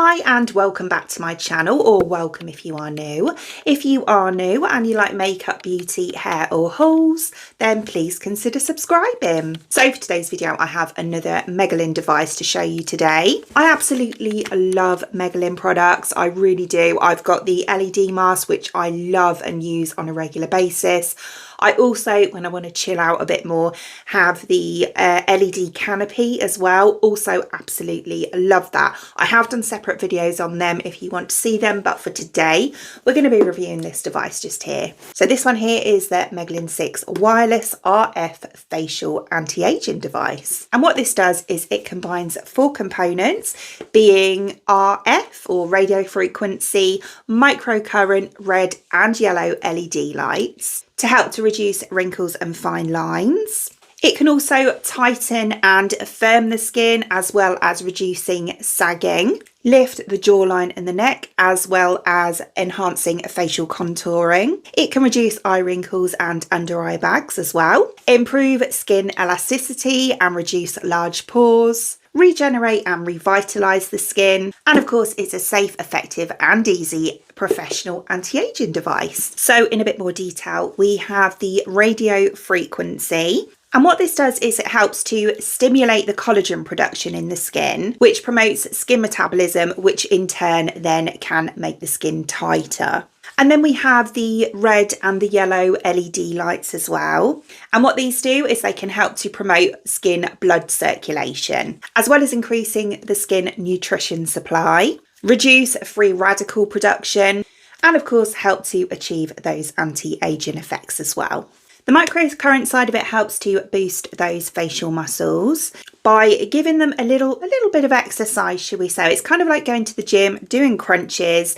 Hi and welcome back to my channel, or welcome if you are new. If you are new and you like makeup, beauty, hair or hauls, then please consider subscribing. So for today's video I have another Megelin device to show you today. I absolutely love Megelin products, I really do. I've got the LED mask which I love and use on a regular basis. I also, when I want to chill out a bit more, have the LED canopy as well. Also absolutely love that. I have done separate videos on them if you want to see them, but for today we're going to be reviewing this device just here. So this one here is the Megelin 6 wireless RF facial anti-aging device. And what this does is it combines 4 components, being RF or radio frequency, microcurrent, red and yellow LED lights, to help to reduce wrinkles and fine lines. It can also tighten and firm the skin, as well as reducing sagging, lift the jawline and the neck, as well as enhancing facial contouring. It can reduce eye wrinkles and under eye bags as well, improve skin elasticity and reduce large pores, regenerate and revitalize the skin, and of course it's a safe, effective and easy professional anti-aging device. So in a bit more detail, we have the radio frequency. And what this does is it helps to stimulate the collagen production in the skin, which promotes skin metabolism, which in turn then can make the skin tighter. And then we have the red and the yellow LED lights as well. And what these do is they can help to promote skin blood circulation, as well as increasing the skin nutrition supply, reduce free radical production, and of course help to achieve those anti-aging effects as well. The microcurrent side of it helps to boost those facial muscles by giving them a little bit of exercise, should we say. It's kind of like going to the gym, doing crunches.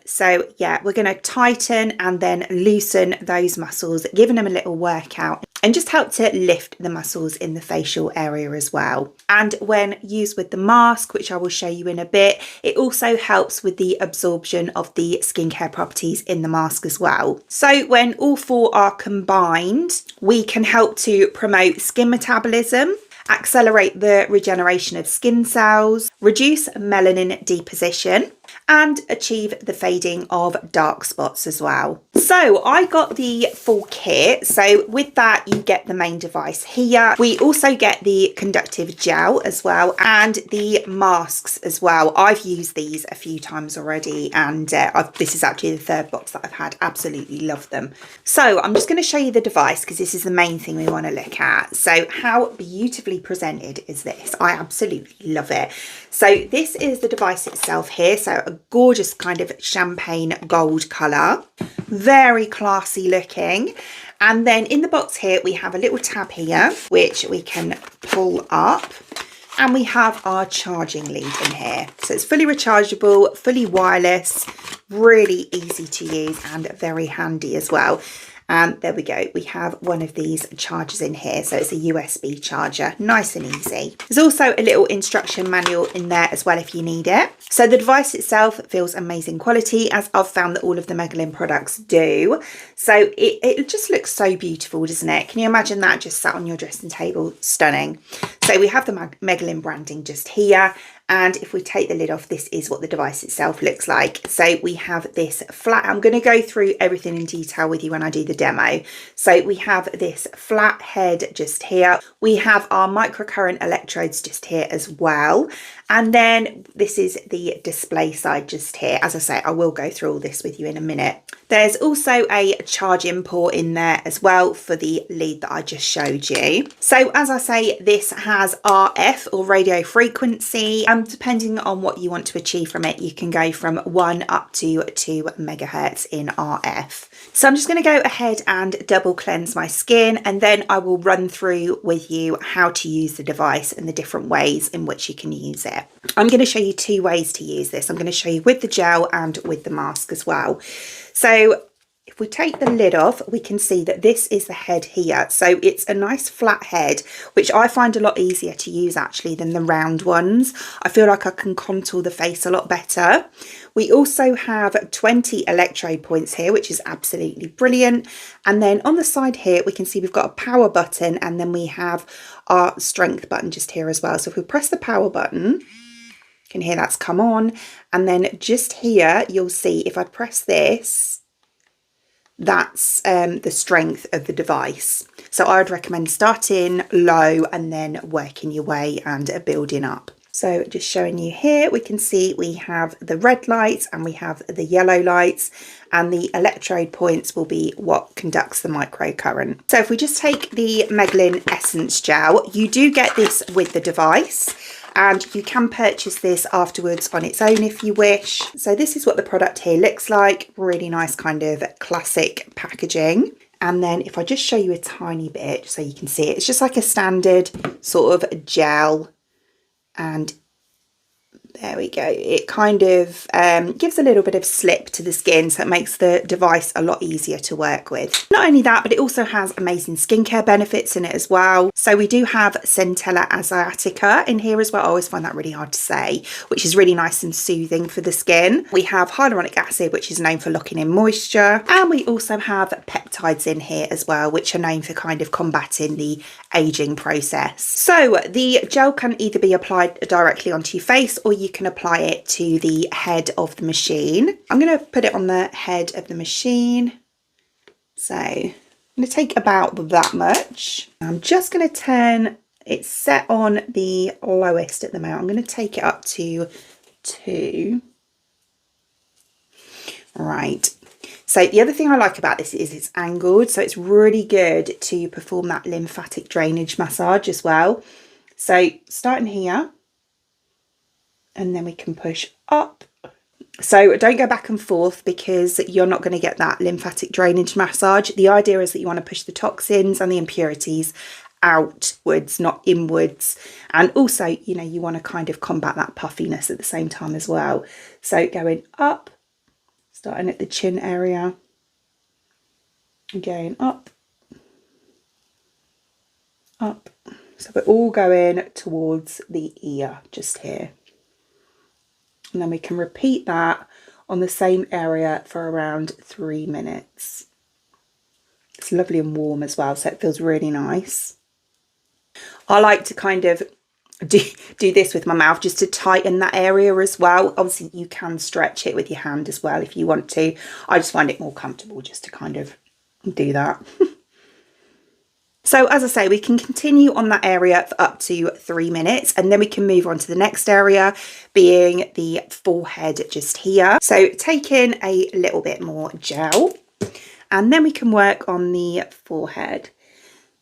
So yeah, we're going to tighten and then loosen those muscles, giving them a little workout, and just help to lift the muscles in the facial area as well. And when used with the mask, which I will show you in a bit, it also helps with the absorption of the skincare properties in the mask as well. So when all 4 are combined, we can help to promote skin metabolism, accelerate the regeneration of skin cells, reduce melanin deposition, and achieve the fading of dark spots as well. So I got the full kit. So with that, you get the main device here. We also get the conductive gel as well, and the masks as well. I've used these a few times already, and this is actually the 3rd box that I've had. Absolutely love them. So I'm just going to show you the device because this is the main thing we want to look at. So how beautifully presented is this? I absolutely love it. So this is the device itself here. So a gorgeous kind of champagne gold colour, very classy looking. And then in the box here we have a little tab here which we can pull up, and we have our charging lead in here. So it's fully rechargeable, fully wireless, really easy to use and very handy as well. And there we go, we have one of these chargers in here. So it's a USB charger, nice and easy. There's also a little instruction manual in there as well if you need it. So the device itself feels amazing quality, as I've found that all of the Megelin products do. So it just looks so beautiful, doesn't it? Can you imagine that just sat on your dressing table? Stunning. So we have the Megelin branding just here. And if we take the lid off, this is what the device itself looks like. So we have this flat, I'm going to go through everything in detail with you when I do the demo. So we have this flat head just here. We have our microcurrent electrodes just here as well. And then this is the display side just here. As I say, I will go through all this with you in a minute. There's also a charging port in there as well for the lead that I just showed you. So as I say, this has RF or radio frequency. Depending on what you want to achieve from it, you can go from 1 up to 2 megahertz in RF. So I'm just going to go ahead and double cleanse my skin, and then I will run through with you how to use the device and the different ways in which you can use it. I'm going to show you 2 ways to use this. I'm going to show you with the gel and with the mask as well. So if we take the lid off, we can see that this is the head here. So it's a nice flat head, which I find a lot easier to use actually than the round ones. I feel like I can contour the face a lot better. We also have 20 electrode points here, which is absolutely brilliant. And then on the side here, we can see we've got a power button, and then we have our strength button just here as well. So if we press the power button, can hear that's come on. And then just here, you'll see if I press this, that's the strength of the device. So I would recommend starting low and then working your way and building up. So just showing you here, we can see we have the red lights and we have the yellow lights, and the electrode points will be what conducts the microcurrent. So if we just take the Megelin Essence Gel, you do get this with the device, and you can purchase this afterwards on its own if you wish. So this is what the product here looks like. Really nice kind of classic packaging. And then if I just show you a tiny bit so you can see it, it's just like a standard sort of gel. And there we go. It kind of gives a little bit of slip to the skin, so it makes the device a lot easier to work with. Not only that, but it also has amazing skincare benefits in it as well. So we do have Centella asiatica in here as well. I always find that really hard to say, which is really nice and soothing for the skin. We have hyaluronic acid, which is known for locking in moisture. And we also have peptides in here as well, which are known for kind of combating the aging process. So the gel can either be applied directly onto your face, or you can apply it to the head of the machine. I'm going to put it on the head of the machine. So I'm going to take about that much. I'm just going to turn it, set on the lowest at the moment. I'm going to take it up to 2. Right. So the other thing I like about this is it's angled, so it's really good to perform that lymphatic drainage massage as well. So starting here, and then we can push up. So don't go back and forth because you're not going to get that lymphatic drainage massage. The idea is that you want to push the toxins and the impurities outwards, not inwards. And also, you know, you want to kind of combat that puffiness at the same time as well. So going up, starting at the chin area, going up, up. So we're all going towards the ear just here. And then we can repeat that on the same area for around 3 minutes. It's lovely and warm as well, so it feels really nice. I like to kind of do this with my mouth just to tighten that area as well. Obviously you can stretch it with your hand as well if you want to. I just find it more comfortable just to kind of do that. So as I say, we can continue on that area for up to 3 minutes, and then we can move on to the next area, being the forehead just here. So taking a little bit more gel, and then we can work on the forehead.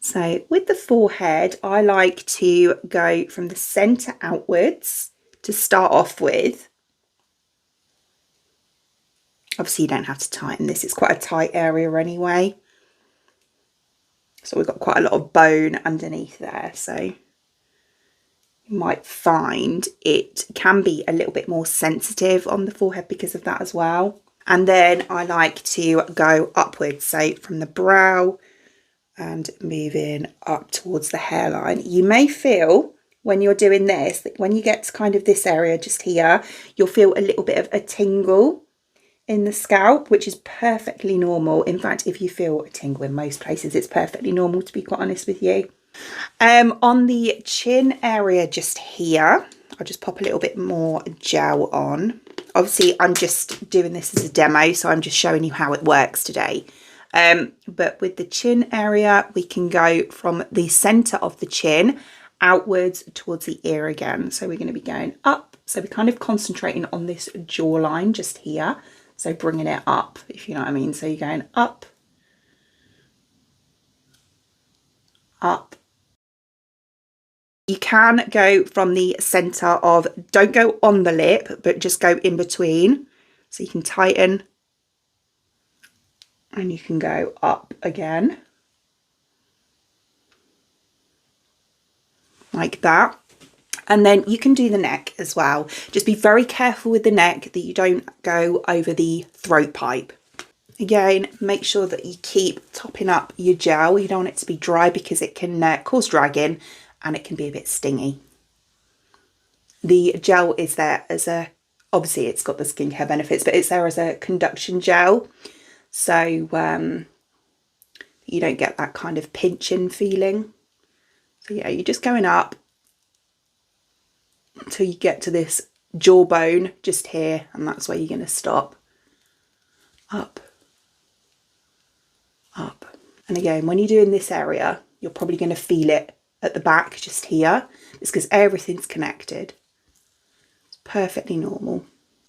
So with the forehead, I like to go from the centre outwards to start off with. Obviously you don't have to tighten this, it's quite a tight area anyway. So we've got quite a lot of bone underneath there, so you might find it can be a little bit more sensitive on the forehead because of that as well. And then I like to go upwards, so from the brow and moving up towards the hairline. You may feel when you're doing this, that when you get to kind of this area just here, you'll feel a little bit of a tingle in the scalp, which is perfectly normal. In fact, if you feel a tingle in most places, it's perfectly normal, to be quite honest with you. On the chin area just here, I'll just pop a little bit more gel on. Obviously, I'm just doing this as a demo, so I'm just showing you how it works today. But with the chin area, we can go from the center of the chin outwards towards the ear again. So we're going to be going up. So we're kind of concentrating on this jawline just here. So bringing it up, if you know what I mean. So you're going up, up. You can go from the center of, don't go on the lip, but just go in between. So you can tighten and you can go up again. Like that. And then you can do the neck as well. Just be very careful with the neck that you don't go over the throat pipe. Again, make sure that you keep topping up your gel. You don't want it to be dry because it can cause dragging and it can be a bit stingy. The gel is there as a, obviously it's got the skincare benefits, but it's there as a conduction gel. So you don't get that kind of pinching feeling. So yeah, you're just going up until you get to this jawbone just here, and that's where you're going to stop. Up, up. And again, when you're doing this area, you're probably going to feel it at the back just here. It's because everything's connected. It's perfectly normal.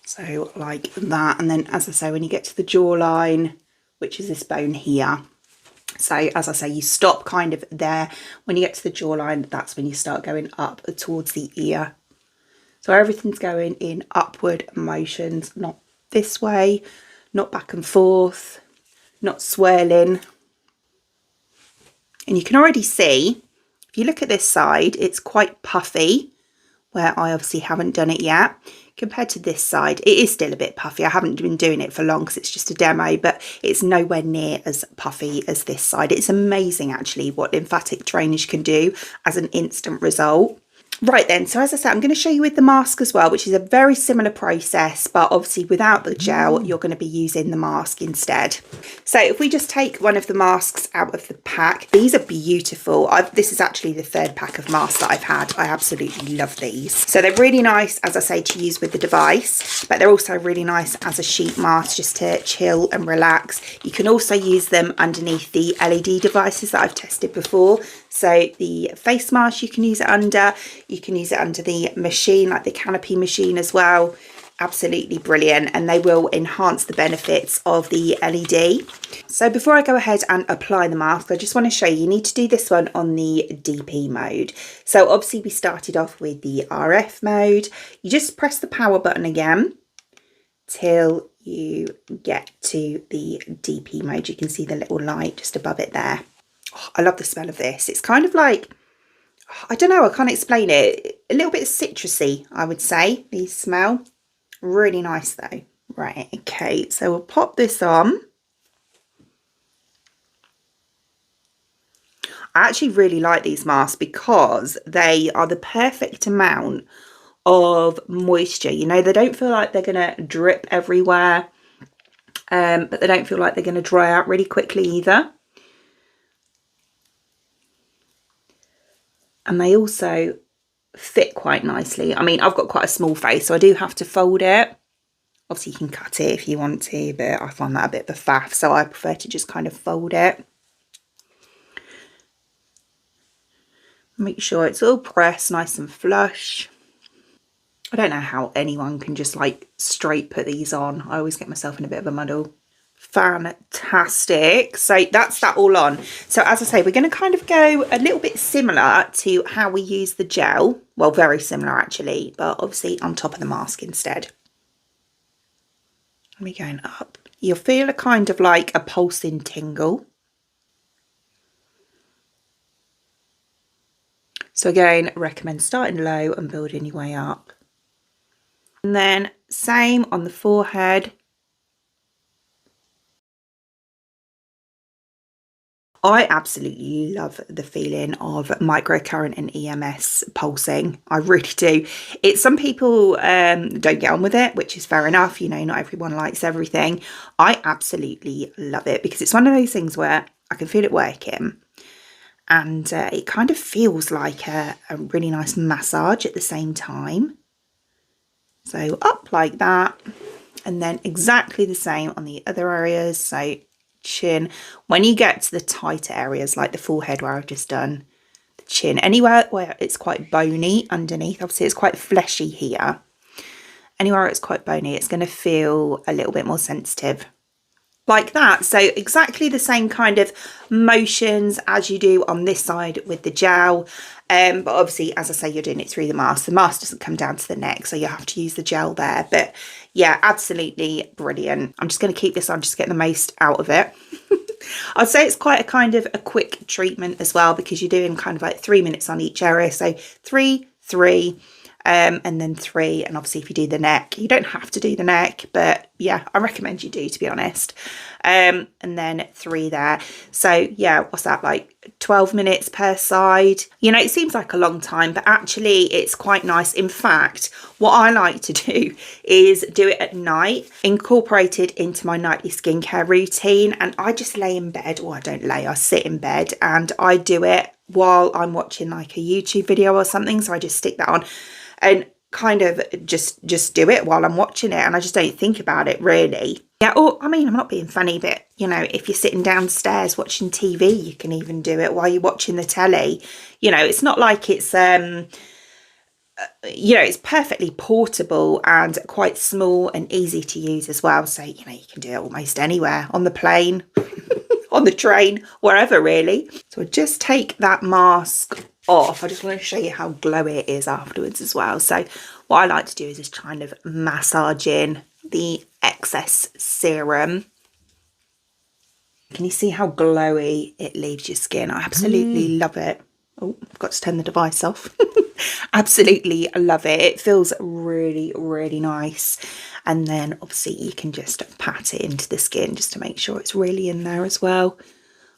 So like that. And then, as I say, when you get to the jawline, which is this bone here, so as I say, you stop kind of there. When you get to the jawline, that's when you start going up towards the ear. So everything's going in upward motions, not this way, not back and forth, not swirling. And you can already see, if you look at this side, it's quite puffy, where I obviously haven't done it yet. Compared to this side, it is still a bit puffy. I haven't been doing it for long because it's just a demo, but it's nowhere near as puffy as this side. It's amazing actually what lymphatic drainage can do as an instant result. Right then, so as I said, I'm going to show you with the mask as well, which is a very similar process, but obviously without the gel, you're going to be using the mask instead. So if we just take one of the masks out of the pack, these are beautiful. This is actually the third pack of masks that I've had. I absolutely love these. So they're really nice, as I say, to use with the device, but they're also really nice as a sheet mask just to chill and relax. You can also use them underneath the LED devices that I've tested before. So the face mask, you can use it under. You can use it under the machine, like the canopy machine as well. Absolutely brilliant, and they will enhance the benefits of the LED. So before I go ahead and apply the mask, I just want to show you need to do this one on the DP mode. So obviously we started off with the RF mode. You just press the power button again till you get to the DP mode. You can see the little light just above it there. Oh, I love the smell of this. It's kind of like, I don't know, I can't explain it. A little bit citrusy, I would say, these smell. Really nice though. Right, okay, so we'll pop this on. I actually really like these masks because they are the perfect amount of moisture. You know, they don't feel like they're going to drip everywhere, but they don't feel like they're going to dry out really quickly either. And they also fit quite nicely. I mean, I've got quite a small face, so I do have to fold it. Obviously, you can cut it if you want to, but I find that a bit of a faff, so I prefer to just kind of fold it. Make sure it's all pressed nice and flush. I don't know how anyone can just like straight put these on. I always get myself in a bit of a muddle. Fantastic. So that's that all on. So as I say, we're going to kind of go a little bit similar to how we use the gel. Well, very similar actually, but obviously on top of the mask instead. And we're going up. You'll feel a kind of like a pulsing tingle. So again, I recommend starting low and building your way up. And then same on the forehead. I absolutely love the feeling of microcurrent and EMS pulsing. I really do. Some people don't get on with it, which is fair enough. You know, not everyone likes everything. I absolutely love it because it's one of those things where I can feel it working. And it kind of feels like a really nice massage at the same time. So up like that. And then exactly the same on the other areas. So chin. When you get to the tighter areas like the forehead where I've just done, the chin, anywhere where it's quite bony underneath, obviously it's quite fleshy here. Anywhere it's quite bony, it's going to feel a little bit more sensitive. Like that. So exactly the same kind of motions as you do on this side with the gel, but obviously, as I say, you're doing it through the mask. The mask doesn't come down to the neck, so you have to use the gel there. But yeah, absolutely brilliant. I'm just going to keep this on, just get the most out of it. I'd say it's quite a kind of a quick treatment as well, because you're doing kind of like 3 minutes on each area. So 3, 3, and then 3. And obviously if you do the neck, you don't have to do the neck, but yeah, I recommend you do, to be honest. And then 3 there. So yeah, what's that, like 12 minutes per side? You know, it seems like a long time, but actually it's quite nice. In fact, what I like to do is do it at night, incorporate it into my nightly skincare routine. And I just lay in bed, or I don't lay, I sit in bed and I do it while I'm watching like a YouTube video or something. So I just stick that on. And kind of just do it while I'm watching it, and I just don't think about it really. Yeah, or I mean, I'm not being funny, but you know, if you're sitting downstairs watching TV, you can even do it while you're watching the telly. You know, it's not like it's you know, it's perfectly portable and quite small and easy to use as well. So, you know, you can do it almost anywhere, on the plane, on the train, wherever really. So I'll just take that mask off. I just want to show you how glowy it is afterwards as well. So what I like to do is just kind of massage in the excess serum. Can you see how glowy it leaves your skin? I absolutely love it. Oh, I've got to turn the device off. Absolutely love it. It feels really, really nice. And then obviously you can just pat it into the skin just to make sure it's really in there as well.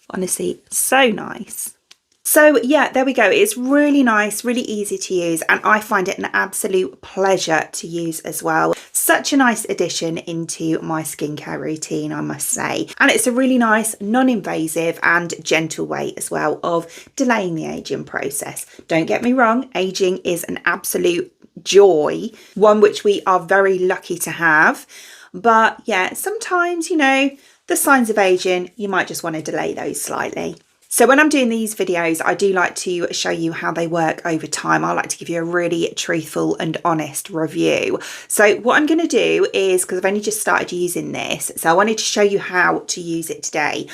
Honestly, so nice. So yeah, there we go. It's really nice, really easy to use, and I find it an absolute pleasure to use as well. Such a nice addition into my skincare routine, I must say. And it's a really nice, non-invasive and gentle way as well of delaying the aging process. Don't get me wrong, aging is an absolute joy, one which we are very lucky to have. But yeah, sometimes, you know, the signs of aging, you might just want to delay those slightly. So when I'm doing these videos, I do like to show you how they work over time. I like to give you a really truthful and honest review. So what I'm going to do is, because I've only just started using this, so I wanted to show you how to use it today.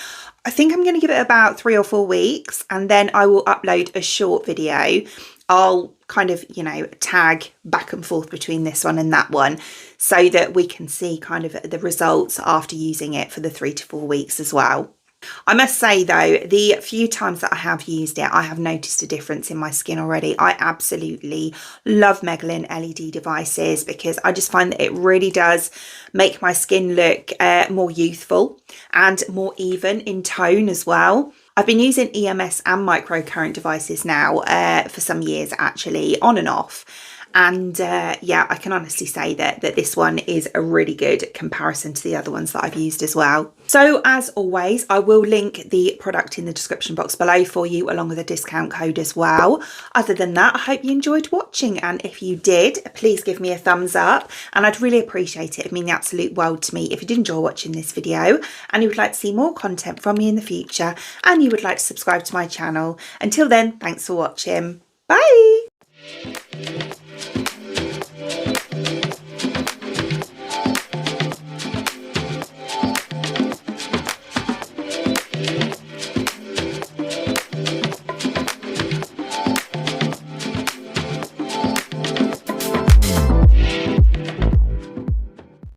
I think I'm going to give it about 3 or 4 weeks, and then I will upload a short video. I'll kind of, you know, tag back and forth between this one and that one so that we can see kind of the results after using it for the 3 to 4 weeks as well. I must say though, the few times that I have used it, I have noticed a difference in my skin already. I absolutely love Megelin LED devices because I just find that it really does make my skin look more youthful and more even in tone as well. I've been using EMS and microcurrent devices now for some years actually, on and off. And yeah, I can honestly say that this one is a really good comparison to the other ones that I've used as well. So as always, I will link the product in the description box below for you, along with a discount code as well. Other than that, I hope you enjoyed watching. And if you did, please give me a thumbs up. And I'd really appreciate it. It'd mean the absolute world to me if you did enjoy watching this video and you would like to see more content from me in the future and you would like to subscribe to my channel. Until then, thanks for watching. Bye.